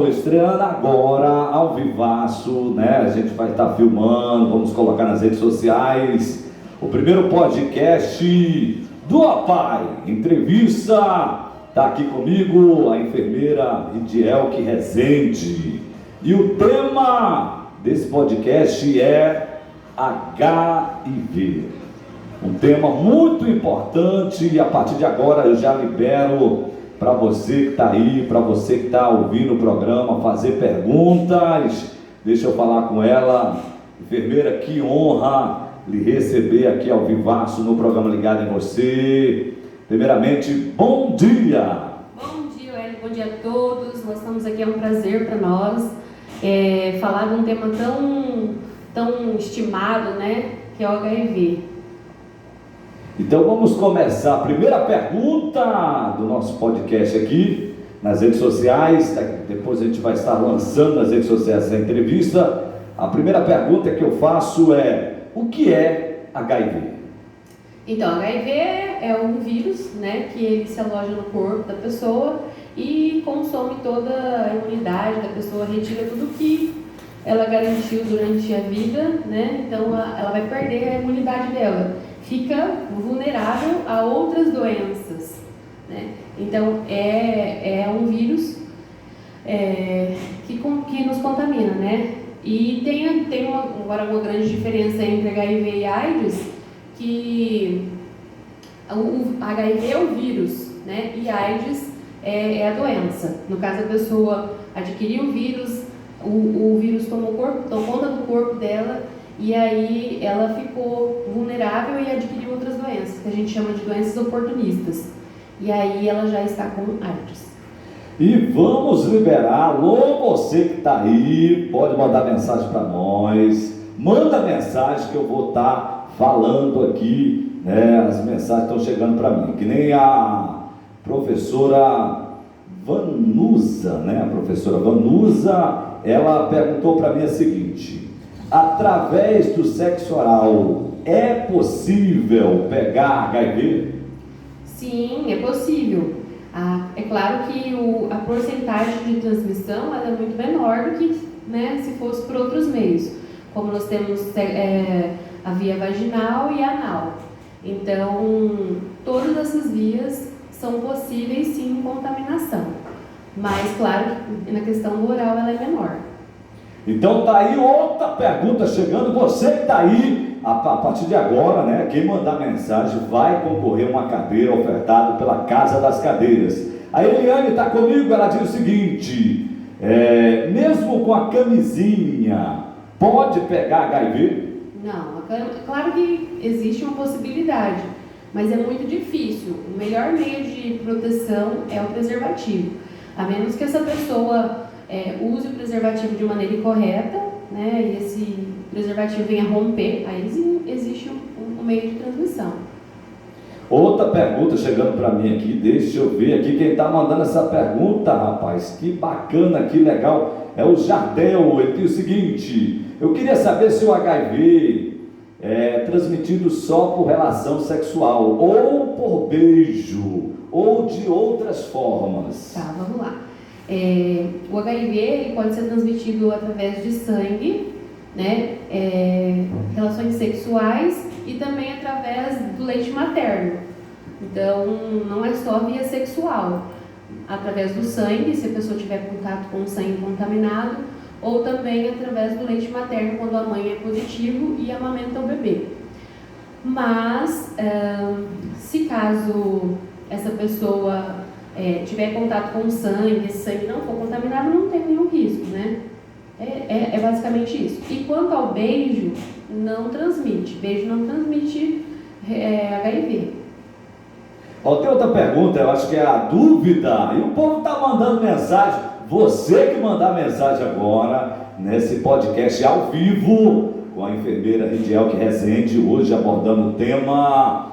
estreando agora, ao vivaço, né? A gente vai estar filmando, vamos colocar nas redes sociais o primeiro podcast do APAI. Entrevista, tá aqui comigo a enfermeira Ridielke Rezende. E o tema desse podcast é HIV. Um tema muito importante e a partir de agora eu já libero para você que está aí, para você que está ouvindo o programa, fazer perguntas. Deixa eu falar com ela. Enfermeira, que honra lhe receber aqui ao vivaço no programa Ligado em Você. Primeiramente, bom dia! Bom dia, Hélio, bom dia a todos. Nós estamos aqui, é um prazer para nós falar de um tema tão estimado, né, que é o HIV. Então vamos começar. A primeira pergunta do nosso podcast aqui nas redes sociais. Depois a gente vai estar lançando nas redes sociais essa entrevista. A primeira pergunta que eu faço é: o que é HIV? Então, HIV é um vírus, né, que ele se aloja no corpo da pessoa e consome toda a imunidade da pessoa, retira tudo que ela garantiu durante a vida, né? Então ela vai perder a imunidade dela, fica vulnerável a outras doenças, né? Então é um vírus que nos contamina, né? E tem agora uma grande diferença entre HIV e AIDS, que o HIV é o vírus, né? E AIDS é a doença. No caso, a pessoa adquiriu o vírus, o vírus tomou conta do corpo dela e aí ela ficou vulnerável e adquiriu outras doenças, que a gente chama de doenças oportunistas. E aí ela já está com AIDS. E vamos liberar, alô, você que está aí, pode mandar mensagem para nós, manda mensagem que eu vou estar falando aqui, né? As mensagens estão chegando para mim, que nem a professora Vanusa, né? A professora Vanusa, ela perguntou para mim a seguinte: através do sexo oral é possível pegar HIV? Sim, é possível. É claro que a porcentagem de transmissão ela é muito menor do que, né, se fosse por outros meios, como nós temos a via vaginal e anal. Então, todas essas vias são possíveis sim em contaminação, mas claro que na questão do oral ela é menor. Então tá aí outra pergunta chegando, você que tá aí, a partir de agora, né, quem mandar mensagem vai concorrer a uma cadeira ofertada pela Casa das Cadeiras. A Eliane está comigo, ela diz o seguinte: mesmo com a camisinha, pode pegar HIV? Não, claro que existe uma possibilidade, mas é muito difícil. O melhor meio de proteção é o preservativo, a menos que essa pessoa use o preservativo de maneira incorreta, né, e esse preservativo venha romper, aí existe um meio de transmissão. Outra pergunta chegando para mim aqui, deixa eu ver aqui quem está mandando essa pergunta, rapaz, que bacana, que legal, é o Jardel. Ele diz o seguinte: eu queria saber se o HIV é transmitido só por relação sexual, ou por beijo, ou de outras formas. Tá, vamos lá. O HIV ele pode ser transmitido através de sangue, né, relações sexuais e também através do leite materno. Então, não é só via sexual, através do sangue, se a pessoa tiver contato com sangue contaminado, ou também através do leite materno, quando a mãe é positivo e amamenta o bebê. Mas, se caso essa pessoa tiver contato com sangue, esse sangue não for contaminado, não tem nenhum risco, né? É basicamente isso. E quanto ao beijo, não transmite. Beijo não transmite HIV. Tem outra pergunta, eu acho que é a dúvida, e o povo está mandando mensagem. Você que mandar mensagem agora, nesse podcast ao vivo, com a enfermeira Ridielke Rezende, hoje abordando o tema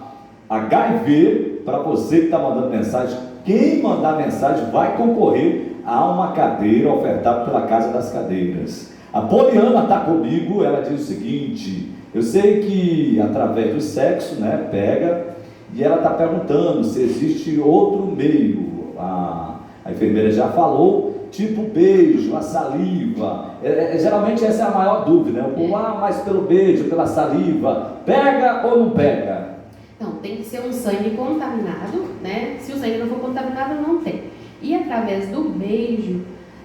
HIV, para você que está mandando mensagem. Quem mandar mensagem vai concorrer a uma cadeira ofertada pela Casa das Cadeiras. A Poliana está comigo, ela diz o seguinte: eu sei que através do sexo, né, pega, e ela está perguntando se existe outro meio. A enfermeira já falou, tipo beijo, a saliva. Geralmente essa é a maior dúvida, né? Mas pelo beijo, pela saliva, pega ou não pega? Não, tem que ser um sangue contaminado, né? Se o sangue não for contaminado, não tem. E através do beijo,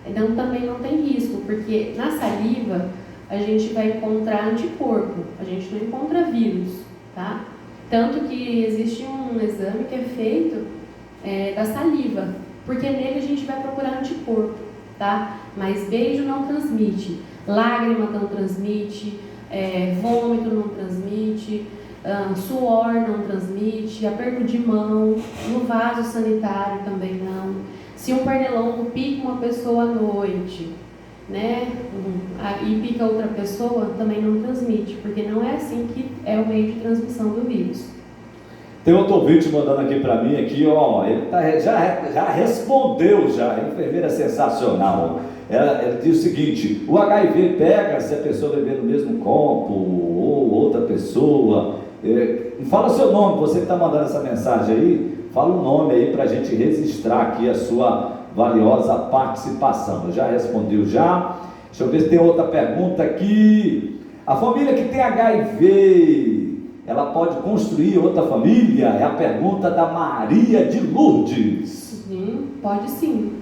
então também não tem risco, porque na saliva a gente vai encontrar anticorpo, a gente não encontra vírus, tá? Tanto que existe um exame que é feito da saliva, porque nele a gente vai procurar anticorpo, tá? Mas beijo não transmite, lágrima não transmite, vômito não transmite, suor não transmite, aperto de mão, no vaso sanitário também não. Se um pernilongo pica uma pessoa à noite, né, e pica outra pessoa, também não transmite, porque não é assim que é o meio de transmissão do vírus. Tem outro ouvinte mandando aqui para mim, aqui, ó, ele já respondeu já, a enfermeira sensacional. Ele diz o seguinte: o HIV pega se a pessoa beber no mesmo copo, ou outra pessoa. Fala o seu nome, você que está mandando essa mensagem aí, fala o nome aí para a gente registrar aqui a sua valiosa participação. Eu já respondeu já. Deixa eu ver se tem outra pergunta aqui. A família que tem HIV, ela pode construir outra família? É a pergunta da Maria de Lourdes. Sim, pode sim.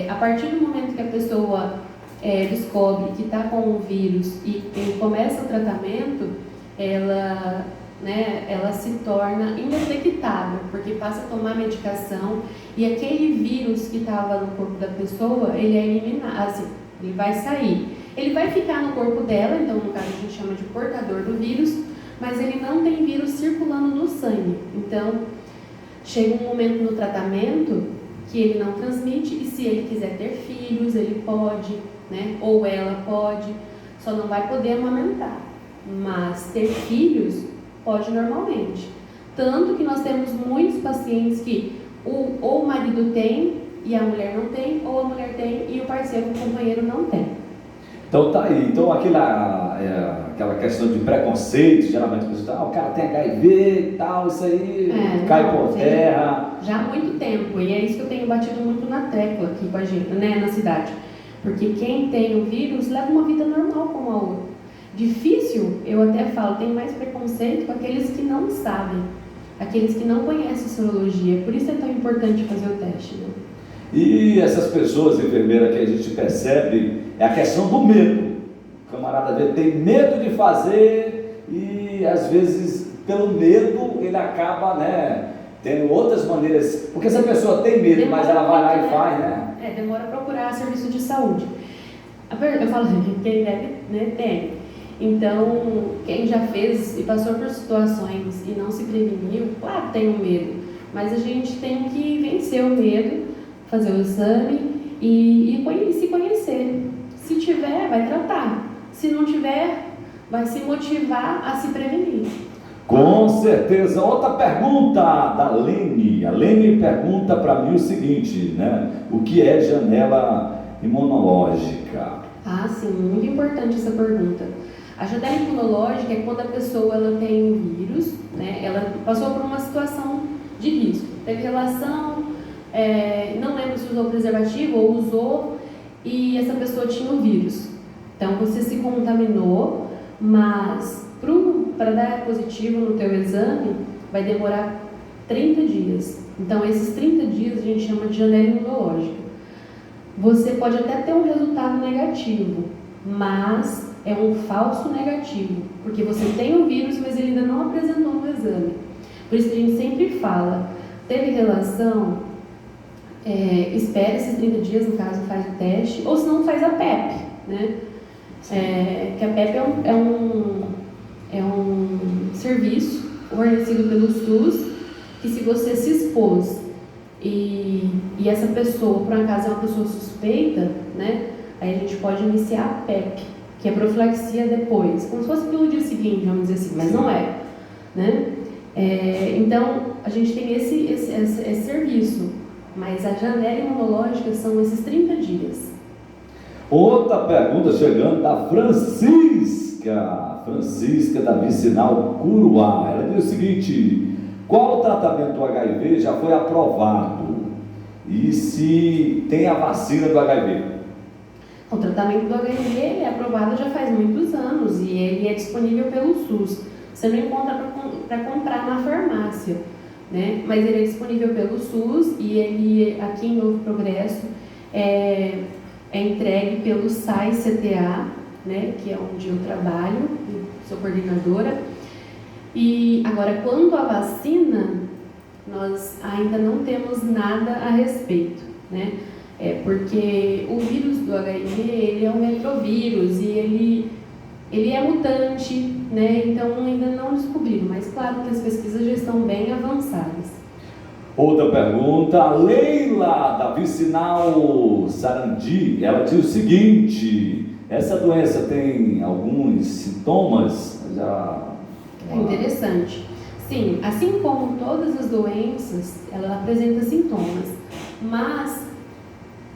A partir do momento que a pessoa descobre que está com o vírus e começa o tratamento, ela se torna indetectável, porque passa a tomar medicação e aquele vírus que estava no corpo da pessoa, ele é eliminado, assim, ele vai sair. Ele vai ficar no corpo dela, então no caso a gente chama de portador do vírus, mas ele não tem vírus circulando no sangue. Então, chega um momento no tratamento que ele não transmite, e se ele quiser ter filhos, ele pode, né? Ou ela pode, só não vai poder amamentar. Mas ter filhos pode normalmente. Tanto que nós temos muitos pacientes que ou o marido tem e a mulher não tem, ou a mulher tem e o parceiro, o companheiro não tem. Então tá aí, então aquela questão de preconceito, geralmente o cara tem HIV e tal, isso aí cai por terra. Já há muito tempo, e é isso que eu tenho batido muito na tecla aqui com a gente, né, na cidade. Porque quem tem o vírus leva uma vida normal como a outra. Difícil, eu até falo, tem mais preconceito com aqueles que não sabem, aqueles que não conhecem sorologia, por isso é tão importante fazer o teste, né? E essas pessoas, enfermeira, que a gente percebe, é a questão do medo. O camarada tem medo de fazer e às vezes pelo medo ele acaba, né, tendo outras maneiras, porque se a pessoa tem medo, demora, mas ela vai lá e faz, né? Demora a procurar serviço de saúde. Eu falo, quem deve, né, tem. Então, quem já fez e passou por situações e não se preveniu, claro, tem um medo, mas a gente tem que vencer o medo, fazer o exame e se conhecer. Se tiver, vai tratar. Se não tiver, vai se motivar a se prevenir. Com certeza. Outra pergunta da Lene. A Lene pergunta para mim o seguinte, né? O que é janela imunológica? Ah, sim, muito importante essa pergunta. A janela imunológica é quando a pessoa ela tem um vírus, né? Ela passou por uma situação de risco, teve relação, não lembro se usou preservativo ou usou, e essa pessoa tinha o vírus. Então você se contaminou, mas para dar positivo no teu exame vai demorar 30 dias. Então esses 30 dias a gente chama de janela imunológica. Você pode até ter um resultado negativo, mas é um falso negativo, porque você tem o vírus, mas ele ainda não apresentou no exame. Por isso que a gente sempre fala, teve relação, espera esses 30 dias, no caso faz o teste, ou se não faz a PEP, né? Que a PEP é um serviço fornecido pelo SUS, que se você se expôs e essa pessoa, por acaso é uma pessoa suspeita, né? Aí a gente pode iniciar a PEP, que é profilaxia depois, como se fosse pelo dia seguinte, vamos dizer assim, mas não é, né? Então, a gente tem esse serviço, mas a janela imunológica são esses 30 dias. Outra pergunta chegando da Francisca da Vicinal Curuá. Ela diz o seguinte: qual tratamento do HIV já foi aprovado? e se tem a vacina do HIV. O tratamento do HIV ele é aprovado já faz muitos anos e ele é disponível pelo SUS. Você não encontra para comprar na farmácia, né? Mas ele é disponível pelo SUS e ele, aqui em Novo Progresso, é entregue pelo SAI-CTA, né? Que é onde eu trabalho, sou coordenadora. E agora, quanto à vacina, nós ainda não temos nada a respeito, né? Porque o vírus do HIV, ele é um retrovírus e ele é mutante, né? Então ainda não descobriram, mas claro que as pesquisas já estão bem avançadas. Outra pergunta, a Leila, da Vicinal Sarandi, ela diz o seguinte: essa doença tem alguns sintomas? É interessante. Sim, assim como todas as doenças, ela apresenta sintomas, mas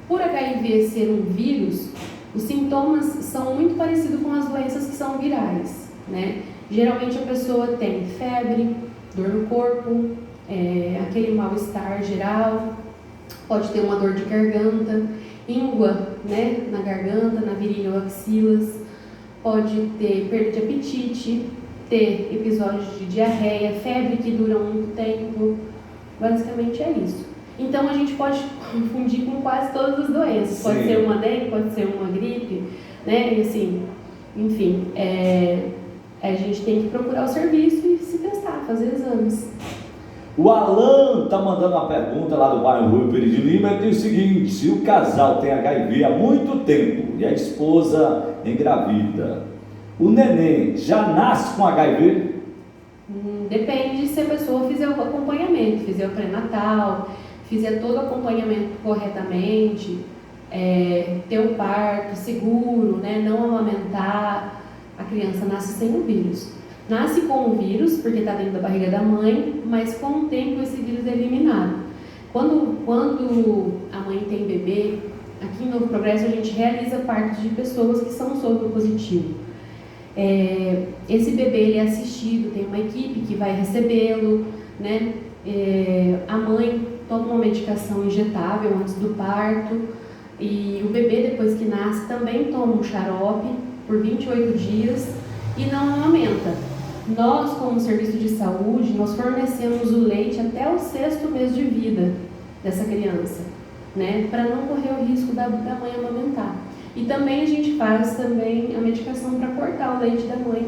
por HIV ser um vírus, os sintomas são muito parecidos com as doenças que são virais, né? Geralmente a pessoa tem febre, dor no corpo, aquele mal-estar geral, pode ter uma dor de garganta, íngua, né, na garganta, na virilha ou axilas, pode ter perda de apetite, ter episódios de diarreia, febre que duram muito tempo, basicamente é isso. Então a gente pode confundir com quase todas as doenças. Pode ser uma dengue, pode ser uma gripe, né? E assim, enfim, a gente tem que procurar o serviço e se testar, fazer exames. O Alan está mandando uma pergunta lá do bairro Rui Peri de Lima. Ele diz o seguinte: se o casal tem HIV há muito tempo e a esposa engravida, o neném já nasce com HIV? Depende se a pessoa fizer o acompanhamento, fizer o pré-natal, fizer todo o acompanhamento corretamente, ter um parto seguro, né, não amamentar, a criança nasce sem o vírus. Nasce com o vírus, porque está dentro da barriga da mãe, mas com o tempo esse vírus é eliminado. Quando a mãe tem bebê, aqui em Novo Progresso a gente realiza partos de pessoas que são soro positivo. Esse bebê ele é assistido, tem uma equipe que vai recebê-lo, né? A mãe toma uma medicação injetável antes do parto e o bebê depois que nasce também toma um xarope por 28 dias e não amamenta. Nós, como serviço de saúde, nós fornecemos o leite até o 6º mês de vida dessa criança, né? Para não correr o risco da mãe amamentar. E também a gente faz também a medicação para cortar o leite da mãe,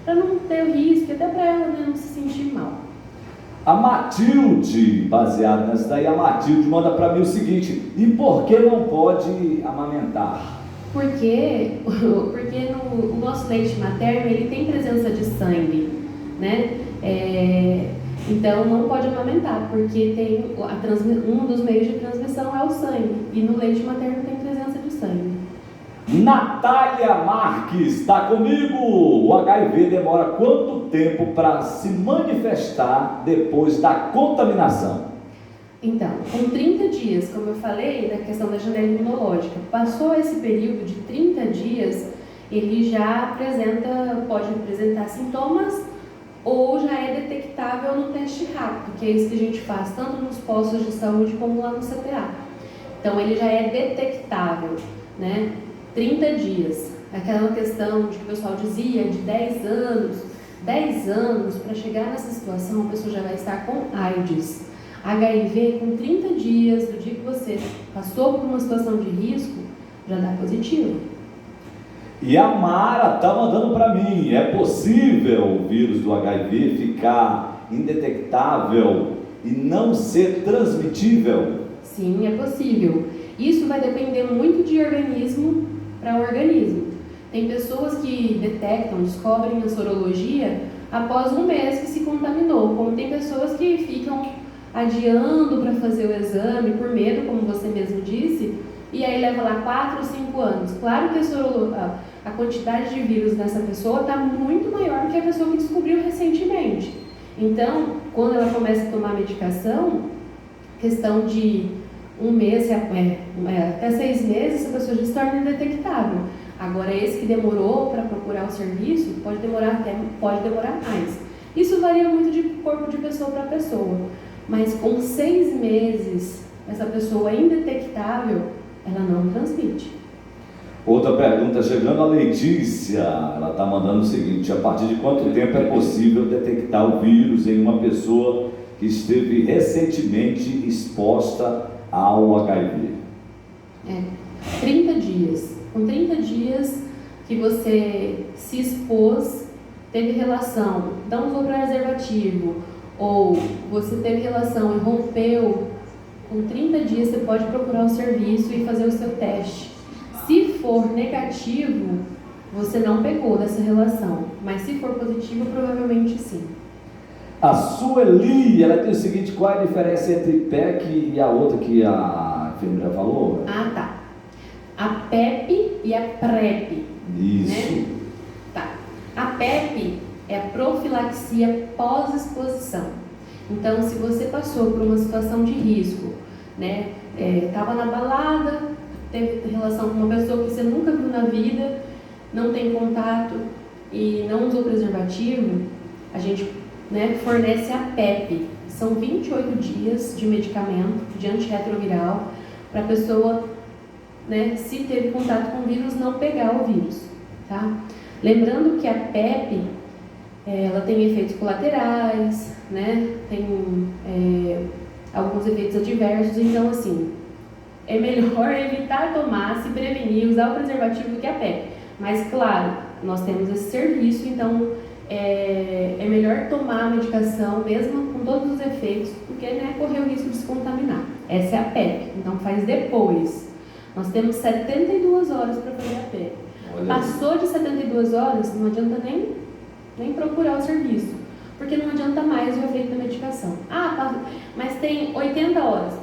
para não ter o risco, até para ela, né, não se sentir mal. A Matilde, baseado nessa daí, a Matilde manda para mim o seguinte: e por que não pode amamentar? Porque o nosso leite materno ele tem presença de sangue, né? Então não pode amamentar, porque tem um dos meios de transmissão é o sangue, e no leite materno tem presença de sangue. Natália Marques está comigo. O HIV demora quanto tempo para se manifestar depois da contaminação? Então, com 30 dias, como eu falei, da questão da janela imunológica, passou esse período de 30 dias, ele já pode apresentar sintomas ou já é detectável no teste rápido, que é isso que a gente faz tanto nos postos de saúde como lá no CTA. Então, ele já é detectável, né? 30 dias, aquela questão de que o pessoal dizia de 10 anos, para chegar nessa situação, a pessoa já vai estar com AIDS. HIV, com 30 dias, do dia que você passou por uma situação de risco, já dá positivo. E a Mara está mandando para mim: é possível o vírus do HIV ficar indetectável e não ser transmitível? Sim, é possível. Isso vai depender muito de organismo para organismo. Tem pessoas que descobrem a sorologia após um mês que se contaminou, como tem pessoas que ficam adiando para fazer o exame por medo, como você mesmo disse, e aí leva lá 4 ou 5 anos. Claro que a quantidade de vírus nessa pessoa está muito maior do que a pessoa que descobriu recentemente. Então, quando ela começa a tomar medicação, questão de um mês, até 6 meses, essa pessoa já se torna indetectável. Agora, esse que demorou para procurar o serviço, pode demorar mais. Isso varia muito de corpo de pessoa para pessoa, mas com 6 meses essa pessoa é indetectável, ela não transmite. Outra pergunta chegando, a Letícia, ela está mandando o seguinte: a partir de quanto tempo é possível detectar o vírus em uma pessoa que esteve recentemente exposta ao HIV? 30 dias. Com 30 dias que você se expôs, teve relação, não usou preservativo, ou você teve relação e rompeu, com 30 dias você pode procurar o serviço e fazer o seu teste. Se for negativo, você não pegou dessa relação, mas se for positivo, provavelmente sim. A Sueli, ela tem o seguinte: qual é a diferença entre PEP e a outra que a enfermeira falou? Ah, tá. A PEP e a PrEP. Isso. Né? Tá. A PEP é a profilaxia pós-exposição. Então, se você passou por uma situação de risco, né? Estava na balada, teve relação com uma pessoa que você nunca viu na vida, não tem contato e não usou preservativo, a gente, né, fornece a PEP. São 28 dias de medicamento, de antirretroviral, para a pessoa, né, se teve contato com o vírus, não pegar o vírus, tá? Lembrando que a PEP, ela tem efeitos colaterais, né, tem alguns efeitos adversos, então assim, é melhor evitar tomar, se prevenir, usar o preservativo do que a PEP. Mas claro, nós temos esse serviço, então é melhor tomar a medicação, mesmo com todos os efeitos, porque, né, correr o risco de se contaminar. Essa é a PEP, então faz depois. Nós temos 72 horas para fazer a PEP. Passou de 72 horas, não adianta nem procurar o serviço, porque não adianta mais o efeito da medicação. Mas tem 80 horas.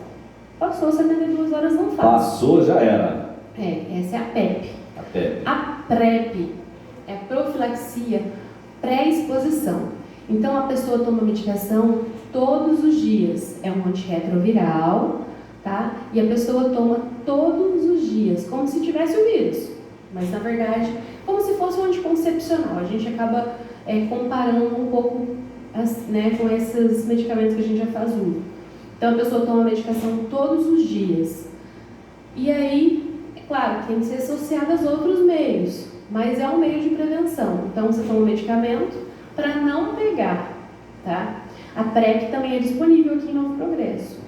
Passou 72 horas, não faz. Passou, já era. Essa é a PEP. A PEP. A PrEP é profilaxia pré-exposição. Então, a pessoa toma medicação todos os dias. É um antirretroviral, tá? E a pessoa toma todos os dias, como se tivesse o vírus. Mas, na verdade, como se fosse um anticoncepcional. A gente acaba comparando um pouco né, com esses medicamentos que a gente já faz uso. Então, a pessoa toma medicação todos os dias. E aí, é claro, tem que ser associado aos outros meios, mas é um meio de prevenção. Então, você toma medicamento para não pegar, tá? A PrEP também é disponível aqui em Novo Progresso.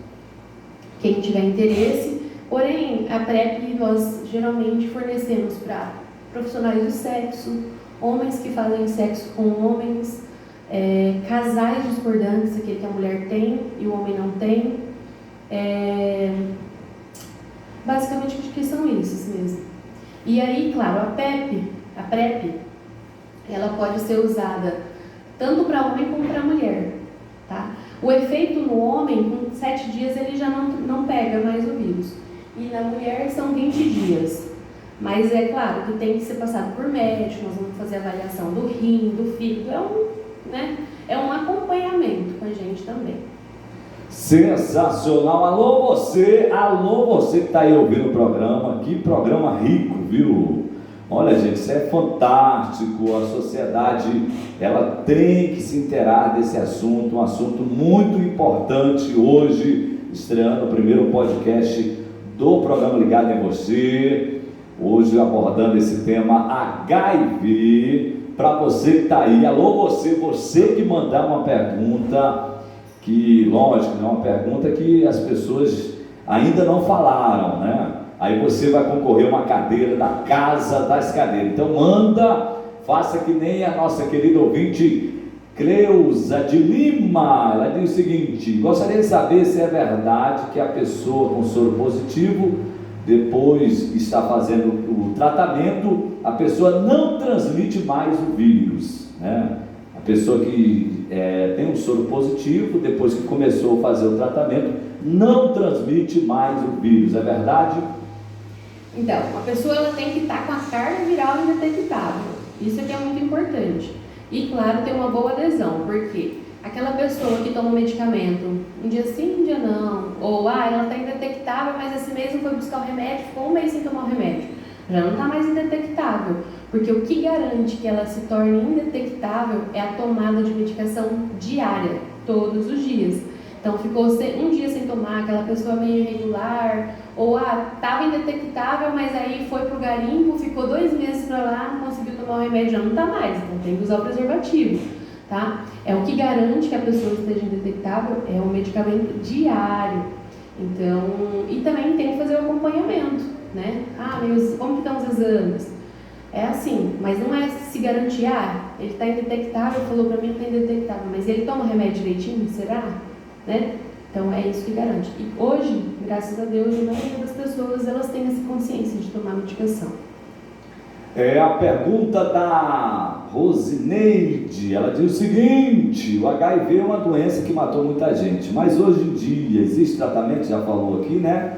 Quem tiver interesse, porém, a PrEP nós geralmente fornecemos para profissionais do sexo, homens que fazem sexo com homens, casais discordantes, aquele que a mulher tem e o homem não tem. Basicamente, acho que são esses mesmo. E aí, claro, a PrEP, ela pode ser usada tanto para homem como para mulher, tá? O efeito no homem, com 7 dias, ele já não pega mais o vírus. E na mulher são 20 dias. Mas é claro que tem que ser passado por médico, nós vamos fazer avaliação do rim, do fígado, é um acompanhamento com a gente também. Sensacional! Alô você que está aí ouvindo o programa, que programa rico, viu? Olha, gente, isso é fantástico. A sociedade, ela tem que se inteirar desse assunto, um assunto muito importante hoje, estreando o primeiro podcast do programa Ligado em Você, hoje abordando esse tema HIV, para você que está aí. Alô você que mandar uma pergunta, que lógico, não é uma pergunta que as pessoas ainda não falaram, né? Aí você vai concorrer a uma cadeira da Casa das Cadeiras. Então manda, faça que nem a nossa querida ouvinte Cleusa de Lima. Ela diz o seguinte: gostaria de saber se é verdade que a pessoa com soro positivo, depois que está fazendo o tratamento, a pessoa não transmite mais o vírus, né? A pessoa que tem um soro positivo, depois que começou a fazer o tratamento, não transmite mais o vírus, é verdade? Então, a pessoa ela tem que estar com a carga viral indetectável. Isso aqui é muito importante. E, claro, ter uma boa adesão, porque aquela pessoa que toma um medicamento um dia sim, um dia não, ou ela está indetectável, mas esse mês não foi buscar o remédio, ficou um mês sem tomar o remédio, já não está mais indetectável, porque o que garante que ela se torne indetectável é a tomada de medicação diária, todos os dias. Então ficou um dia sem tomar, aquela pessoa meio irregular, ou estava indetectável, mas aí foi pro garimpo, ficou 2 meses para lá, não conseguiu tomar o remédio, já não está mais, então tem que usar o preservativo, tá? É o que garante que a pessoa esteja indetectável, é um medicamento diário. Então, e também tem que fazer o acompanhamento, né? Mas como que estão os exames? É assim, mas não é se garantir, ele está indetectável, falou para mim que está indetectável, mas ele toma o remédio direitinho, será? Né? Então é isso que garante. E hoje, graças a Deus, a maioria das pessoas elas têm essa consciência de tomar medicação. A pergunta da Rosineide, ela diz o seguinte: o HIV é uma doença que matou muita gente, mas hoje em dia existe tratamento, já falou aqui, né?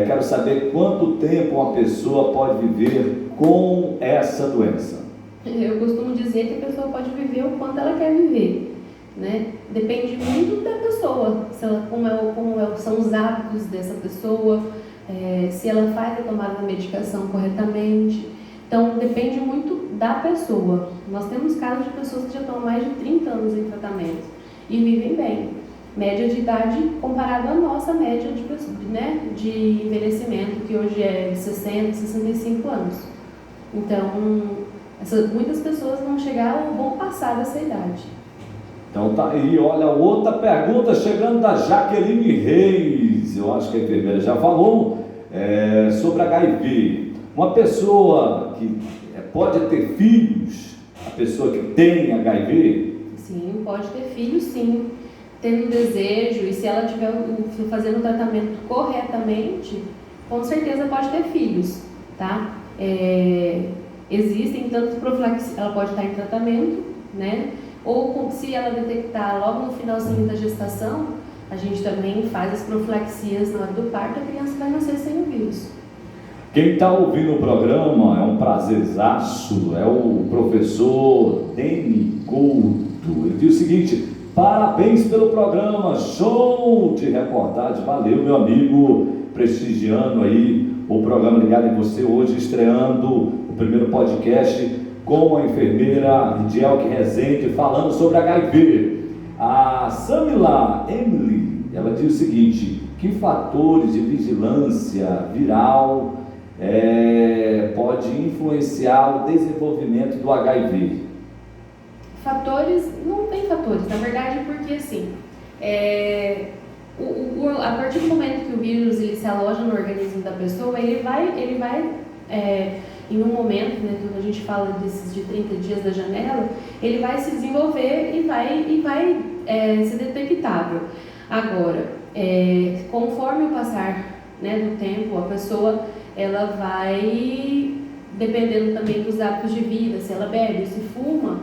Quero saber quanto tempo uma pessoa pode viver com essa doença. Eu costumo dizer que a pessoa pode viver o quanto ela quer viver, né? Depende muito da pessoa, são os hábitos dessa pessoa, se ela faz a tomada da medicação corretamente. Então, depende muito da pessoa. Nós temos casos de pessoas que já estão há mais de 30 anos em tratamento e vivem bem. Média de idade comparado à nossa média de envelhecimento, que hoje é de 60, 65 anos. Então, muitas pessoas vão chegar ou vão passar dessa idade. Então tá aí, olha, outra pergunta chegando da Jaqueline Reis, eu acho que a enfermeira já falou, sobre HIV. Uma pessoa que pode ter filhos, a pessoa que tem HIV? Sim, pode ter filhos, sim. Tendo desejo, e se ela estiver fazendo o tratamento corretamente, com certeza pode ter filhos, tá? Existem tantos profilaxias, ela pode estar em tratamento, né? Ou se ela detectar logo no finalzinho da gestação, a gente também faz as profilaxias na hora do parto, a criança vai nascer sem o vírus. Quem está ouvindo o programa é um prazerzaço, é o professor Deni Couto. Ele diz o seguinte: parabéns pelo programa, show de reportagem, valeu meu amigo, prestigiando aí o programa Ligado em Você, hoje estreando o primeiro podcast com a enfermeira Lidielke Rezende, falando sobre HIV. A Samila Emily, ela diz o seguinte: que fatores de vigilância viral pode influenciar o desenvolvimento do HIV? Fatores, não tem fatores, na verdade, porque assim, a partir do momento que o vírus ele se aloja no organismo da pessoa, ele vai em um momento, né, quando a gente fala desses de 30 dias da janela, ele vai se desenvolver e vai ser detectável. Agora, conforme o passar, né, do tempo, a pessoa ela vai, dependendo também dos hábitos de vida, se ela bebe, se fuma,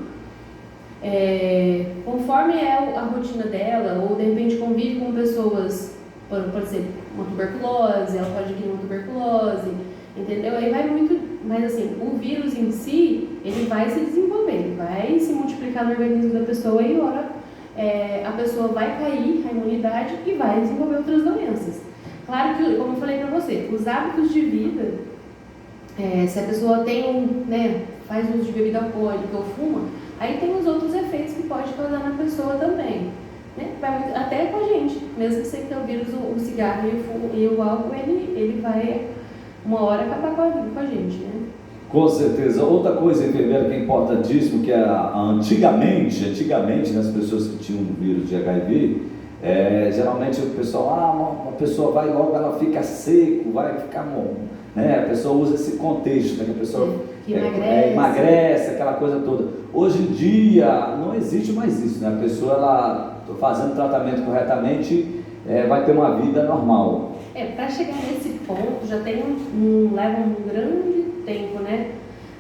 conforme a rotina dela, ou de repente convive com pessoas, pode ser uma tuberculose, ela pode vir uma tuberculose, entendeu? Aí vai muito, mas assim, o vírus em si, ele vai se desenvolver, ele vai se multiplicar no organismo da pessoa e a pessoa vai cair a imunidade e vai desenvolver outras doenças. Claro que, como eu falei para você, os hábitos de vida, se a pessoa faz uso de bebida alcoólica ou fuma, aí tem os outros efeitos que pode causar na pessoa também, né? Até com a gente, mesmo que você tenha o vírus, o cigarro e o álcool, ele vai uma hora acabar com a gente, né? Com certeza. Outra coisa, enfermeira, que é importantíssimo, que antigamente, né, as pessoas que tinham o vírus de HIV, geralmente o pessoal, uma pessoa vai logo, ela fica seco, vai ficar né? A pessoa usa esse contexto, né? Que a pessoa emagrece, aquela coisa toda. Hoje em dia não existe mais isso, né? A pessoa, ela fazendo o tratamento corretamente, vai ter uma vida normal. Para chegar nesse ponto já leva um grande tempo, né?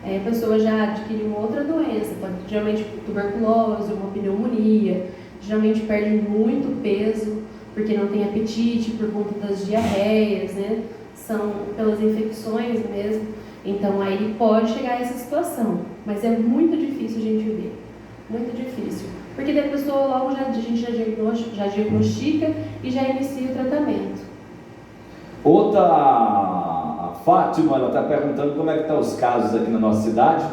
A pessoa já adquire uma outra doença, geralmente tuberculose, uma pneumonia, geralmente perde muito peso porque não tem apetite por conta das diarreias, né? São pelas infecções mesmo. Então aí pode chegar a essa situação, mas é muito difícil a gente ver, muito difícil, porque daí a pessoa logo a gente já diagnostica e já inicia o tratamento. Outra, a Fátima, ela está perguntando como é que estão os casos aqui na nossa cidade.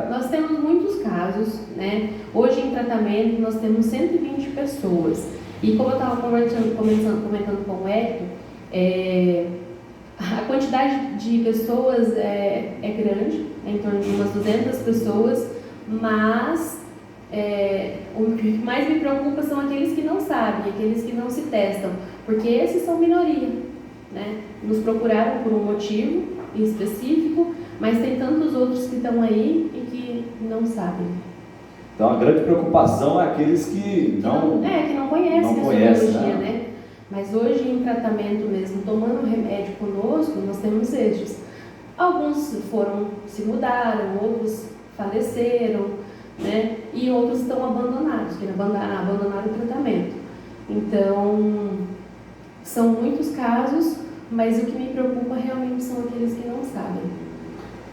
Nós temos muitos casos, né? Hoje em tratamento nós temos 120 pessoas. E como eu estava comentando com o Hélio, a quantidade de pessoas é grande, em torno de umas 200 pessoas, mas o que mais me preocupa são aqueles que não sabem, aqueles que não se testam, porque esses são minoria, né? Nos procuraram por um motivo em específico, mas tem tantos outros que estão aí e que não sabem. Então a grande preocupação é aqueles que não conhecem a sorologia, né? Mas hoje em tratamento mesmo, tomando remédio conosco, nós temos estes. Alguns se mudaram, outros faleceram, né? E outros estão abandonados, que abandonaram o tratamento. Então, são muitos casos, mas o que me preocupa realmente são aqueles que não sabem.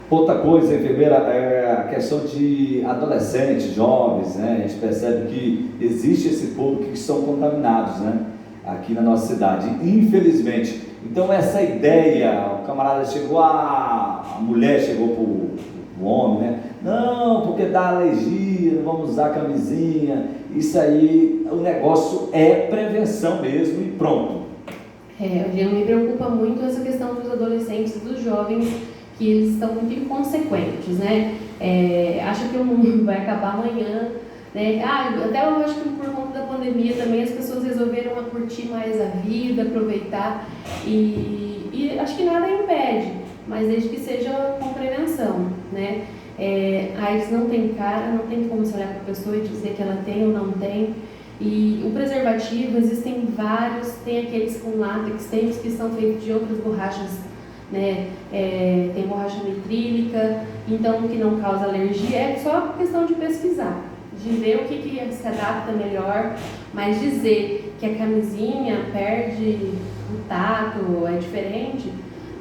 Outra coisa, enfermeira, é a questão de adolescentes, jovens, né? A gente percebe que existe esse povo que são contaminados, né? Aqui na nossa cidade, infelizmente. Então essa ideia, o camarada chegou, a mulher chegou para o homem, né? Não, porque dá alergia, não vamos usar camisinha. Isso aí, o negócio é prevenção mesmo e pronto. Me preocupa muito essa questão dos adolescentes, dos jovens, que eles estão muito inconsequentes, né? Acha que o mundo vai acabar amanhã, né? Até eu acho que por conta da pandemia também as pessoas resolveram curtir mais a vida, aproveitar, e acho que nada impede, mas desde que seja com prevenção, né? A AIDS não tem cara, não tem como se olhar para a pessoa e dizer que ela tem ou não tem. E o preservativo, existem vários, tem aqueles com látex, tem os que são feitos de outras borrachas, né? Tem borracha nitrílica, então que não causa alergia, é só questão de pesquisar, de ver o que se adapta melhor, mas dizer que a camisinha perde o tato, é diferente,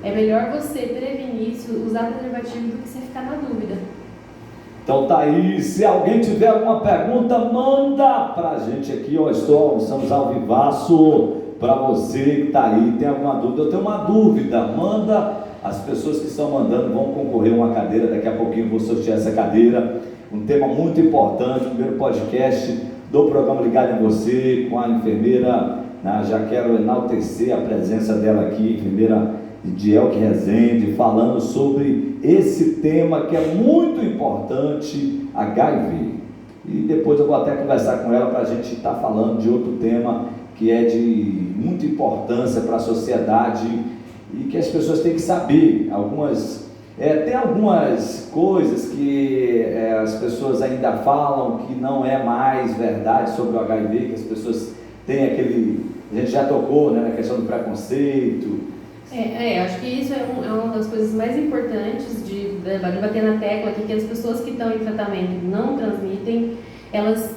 é melhor você prevenir isso, usar preservativo do que você ficar na dúvida. Então tá aí, se alguém tiver alguma pergunta, manda pra gente aqui, estamos ao vivaço. Para você que está aí, tem alguma dúvida? Eu tenho uma dúvida, manda. As pessoas que estão mandando vão concorrer a uma cadeira, daqui a pouquinho eu vou sortear essa cadeira. Um tema muito importante, o primeiro podcast do programa Ligado em Você, com a enfermeira, já quero enaltecer a presença dela aqui, enfermeira Dielke Rezende, falando sobre esse tema que é muito importante, HIV. E depois eu vou até conversar com ela para a gente estar falando de outro tema que é de muita importância para a sociedade e que as pessoas têm que saber. Tem algumas coisas que as pessoas ainda falam que não é mais verdade sobre o HIV, que as pessoas têm a gente já tocou, né, na questão do preconceito. Acho que isso é uma das coisas mais importantes de bater na tecla aqui, que as pessoas que estão em tratamento não transmitem, elas,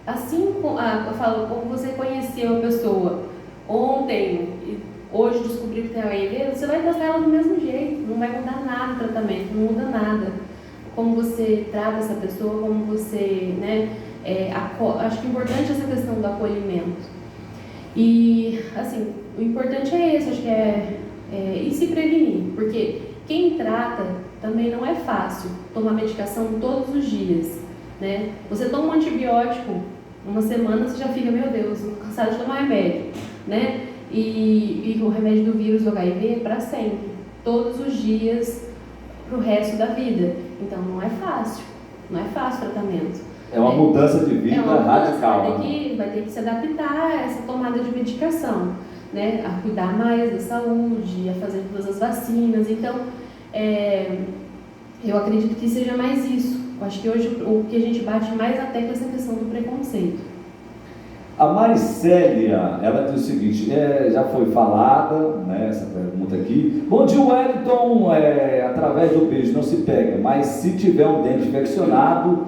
assim, eu falo, como você conheceu a pessoa ontem e hoje descobriu que tem HIV, você vai tratar ela do mesmo jeito, não vai mudar nada o tratamento, não muda nada. Como você trata essa pessoa, como você, né, acho que é importante essa questão do acolhimento. E, assim, o importante é esse, acho que e se prevenir, porque quem trata também não é fácil tomar medicação todos os dias, né? Você toma um antibiótico, uma semana você já fica, meu Deus, cansado de tomar remédio, né? E o remédio do vírus do HIV é para sempre, todos os dias, para o resto da vida. Então não é fácil o tratamento. É uma mudança de vida radical. Vai ter que se adaptar a essa tomada de medicação, né? A cuidar mais da saúde, a fazer todas as vacinas. Então, eu acredito que seja mais isso. Eu acho que hoje o que a gente bate mais na tecla é essa questão do preconceito. A Maricélia, ela diz o seguinte, já foi falada, né, essa pergunta aqui. Bom dia, Wellington, através do beijo não se pega, mas se tiver um dente infeccionado,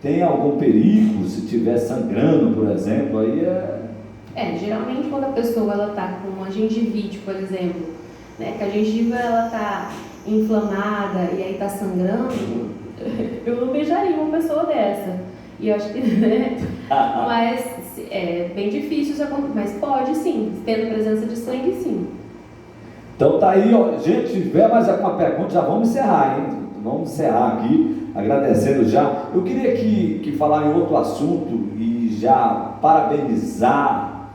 tem algum perigo? Se estiver sangrando, por exemplo, aí geralmente quando a pessoa está com uma gengivite, por exemplo, né, que a gengiva está inflamada e aí está sangrando, eu não beijaria uma pessoa dessa. E eu acho que, né, mas é bem difícil isso acontecer, mas pode sim, tendo presença de sangue, sim. Então tá aí, gente, se tiver mais alguma pergunta, já vamos encerrar, hein? Vamos encerrar aqui, agradecendo já. Eu queria que falar em outro assunto e já parabenizar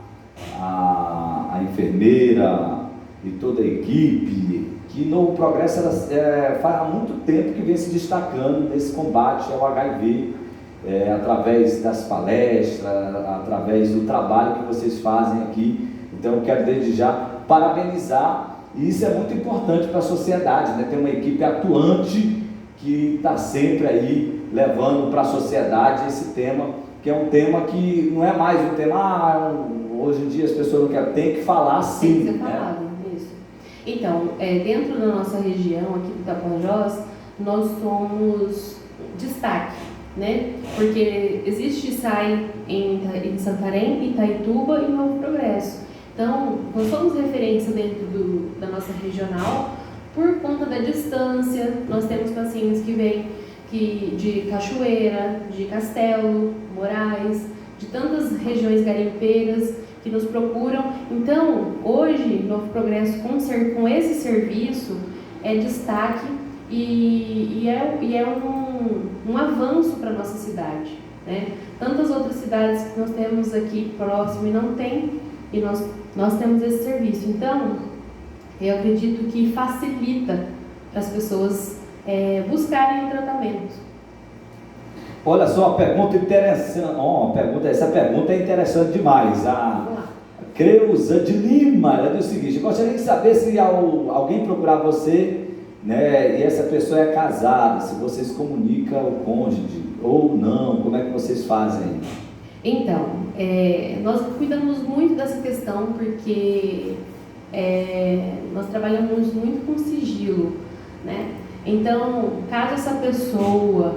a enfermeira e toda a equipe, que Novo Progresso faz há muito tempo que vem se destacando nesse combate ao HIV, através das palestras, através do trabalho que vocês fazem aqui. Então eu quero desde já parabenizar, e isso é muito importante para a sociedade, né? Ter uma equipe atuante que está sempre aí levando para a sociedade esse tema, que é um tema que não é mais um tema, hoje em dia as pessoas não querem, tem que falar sim. Tem que ser falado, isso. Então, dentro da nossa região aqui do Tapajós, nós somos destaque, né? Porque existe SAI em Santarém, Itaituba e Novo Progresso. Então, nós somos referência dentro da nossa regional por conta da distância. Nós temos pacientes que vêm de Cachoeira, de Castelo, Moraes, de tantas regiões garimpeiras que nos procuram. Então, hoje, Novo Progresso, com esse serviço, é destaque e é um avanço para a nossa cidade, né? Tantas outras cidades que nós temos aqui próximo e não tem, e nós temos esse serviço. Então, eu acredito que facilita para as pessoas buscarem o tratamento. Olha só, a pergunta interessante, essa pergunta é interessante demais. A Creuza de Lima, ela diz o seguinte: eu gostaria de saber se alguém procurar você, né, e essa pessoa é casada, se vocês comunicam o cônjuge ou não, como é que vocês fazem? Então, nós cuidamos muito dessa questão porque nós trabalhamos muito com sigilo, né? Então, caso essa pessoa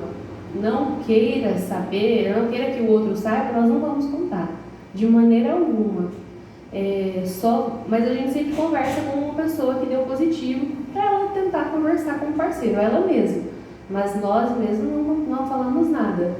não queira saber, não queira que o outro saiba, nós não vamos contar, de maneira alguma. Mas a gente sempre conversa com uma pessoa que deu positivo para ela tentar conversar com o parceiro, ela mesma. Mas nós mesmos não falamos nada.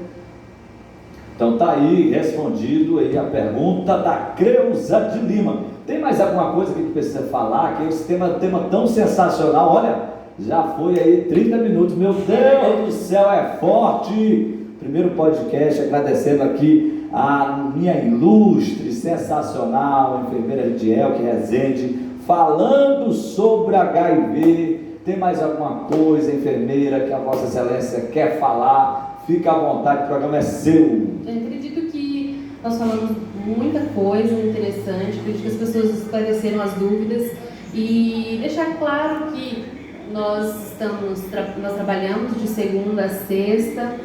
Então tá aí respondido aí a pergunta da Creuza de Lima. Tem mais alguma coisa que precisa falar? Que esse tema tão sensacional, olha, já foi aí 30 minutos, meu Deus do céu, é forte! Primeiro podcast, agradecendo aqui a minha ilustre, sensacional enfermeira Lidielke Rezende, falando sobre HIV. Tem mais alguma coisa, enfermeira, que a Vossa Excelência quer falar? Fica à vontade, o programa é seu. Eu acredito que nós falamos muita coisa interessante, acredito que as pessoas esclareceram as dúvidas e deixar claro que nós trabalhamos de segunda a sexta,